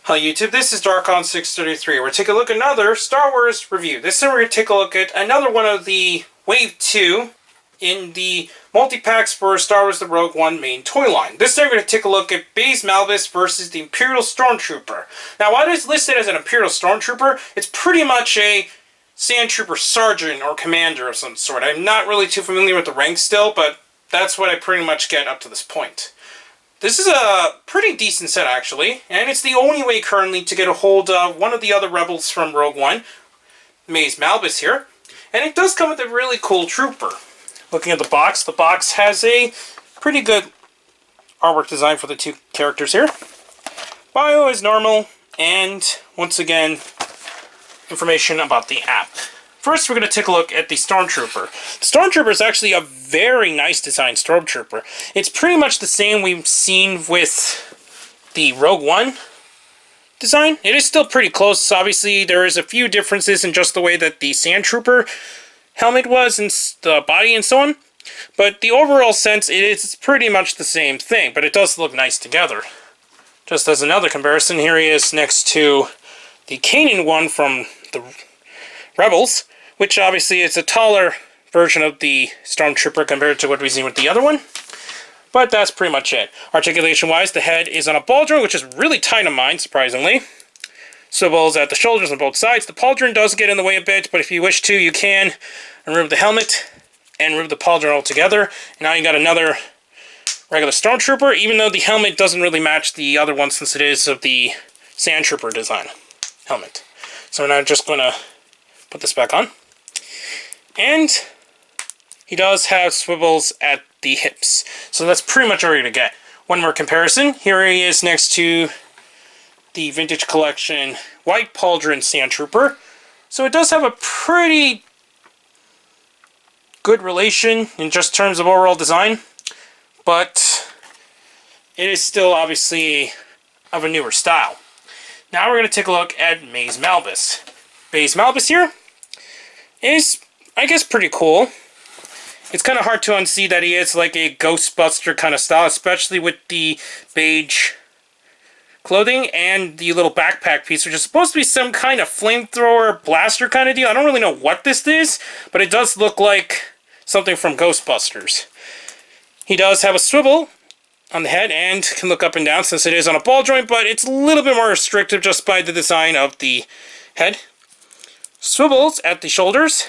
Hi YouTube, this is Darkon633. We're taking a look at another Star Wars review. This time we're going to take a look at another one of the Wave 2 in the multi-packs for Star Wars The Rogue One main toy line. This time we're going to take a look at Baze Malbus versus the Imperial Stormtrooper. Now while it is listed as an Imperial Stormtrooper, it's pretty much a Sand Trooper Sergeant or Commander of some sort. I'm not really too familiar with the rank still, but that's what I pretty much get up to this point. This is a pretty decent set, actually, and it's the only way currently to get a hold of one of the other rebels from Rogue One, Baze Malbus here, and it does come with a really cool trooper. Looking at the box has a pretty good artwork design for the two characters here. Bio is normal, and once again, information about the app. First, we're going to take a look at the Stormtrooper. The Stormtrooper is actually a very nice designed Stormtrooper. It's pretty much the same we've seen with the Rogue One design. It is still pretty close. Obviously, there is a few differences in just the way that the Sand Trooper helmet was and the body and so on. But the overall sense, it is pretty much the same thing, but it does look nice together. Just as another comparison, here he is next to the Kanan one from the Rebels, which obviously is a taller version of the Stormtrooper compared to what we've seen with the other one. But that's pretty much it. Articulation-wise, the head is on a pauldron, which is really tight on mine, surprisingly. Swivels at the shoulders on both sides. The pauldron does get in the way a bit, but if you wish to, you can remove the helmet and remove the pauldron altogether. And now you got another regular Stormtrooper, even though the helmet doesn't really match the other one since it is of the Sand Trooper design helmet. So we're now just going to put this back on. And he does have swivels at the hips. So that's pretty much all you're going to get. One more comparison. Here he is next to the Vintage Collection White Pauldron Sand Trooper. So it does have a pretty good relation in just terms of overall design. But it is still obviously of a newer style. Now we're going to take a look at Baze Malbus. Baze Malbus here is, I guess, pretty cool. It's kind of hard to unsee that he is like a Ghostbuster kind of style, especially with the beige clothing and the little backpack piece, which is supposed to be some kind of flamethrower blaster kind of deal. I don't really know what this is, but it does look like something from Ghostbusters. He does have a swivel on the head and can look up and down since it is on a ball joint, but it's a little bit more restrictive just by the design of the head. Swivels at the shoulders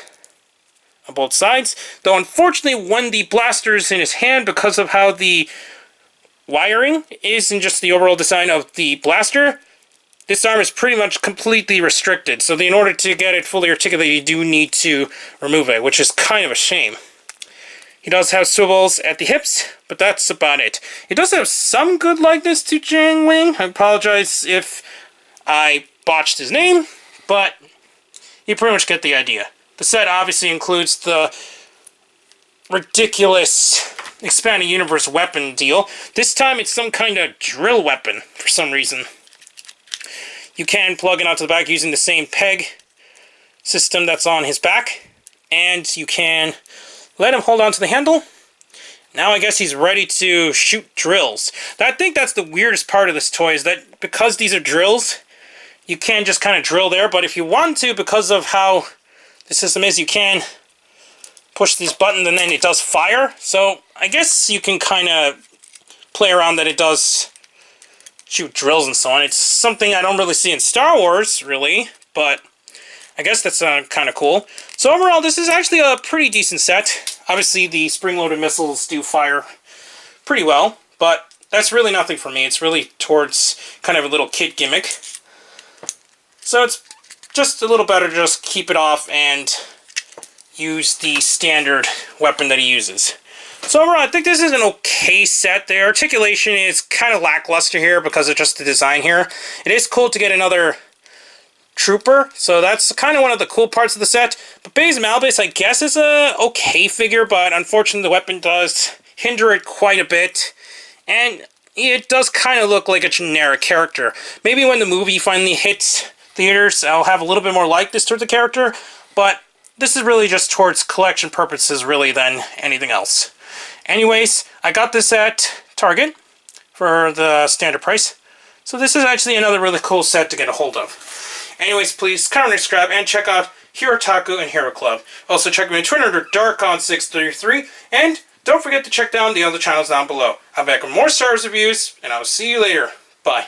on both sides, though unfortunately when the blaster is in his hand because of how the wiring is in just the overall design of the blaster, this arm is pretty much completely restricted. So in order to get it fully articulated, you do need to remove it, which is kind of a shame. He does have swivels at the hips, but that's about it. It does have some good likeness to Jang Wing. I apologize if I botched his name, but you pretty much get the idea. The set obviously includes the ridiculous expanded universe weapon deal. This time it's some kind of drill weapon for some reason. You can plug it onto the back using the same peg system that's on his back, and you can let him hold on to the handle. Now I guess he's ready to shoot drills. I think that's the weirdest part of this toy, is that because these are drills, you can just kind of drill there, but if you want to, because of how the system is, you can push these buttons and then it does fire. So I guess you can kind of play around that it does shoot drills and so on. It's something I don't really see in Star Wars, really, but I guess that's kind of cool. So overall, this is actually a pretty decent set. Obviously, the spring-loaded missiles do fire pretty well, but that's really nothing for me. It's really towards kind of a little kid gimmick. So it's just a little better to just keep it off and use the standard weapon that he uses. So overall, I think this is an okay set. The articulation is kind of lackluster here because of just the design here. It is cool to get another trooper, so that's kind of one of the cool parts of the set. But Baze Malbus, I guess, is a okay figure, but unfortunately the weapon does hinder it quite a bit, and it does kind of look like a generic character. Maybe when the movie finally hits theaters, I'll have a little bit more likeness towards the character, but this is really just towards collection purposes, really, than anything else. Anyways, I got this at Target for the standard price. So this is actually another really cool set to get a hold of. Anyways, please comment and subscribe and check out Hero Taku and Hero Club. Also check me on Twitter under Darkon633, and don't forget to check down the other channels down below. I'll be back with more Star Wars reviews, and I'll see you later. Bye.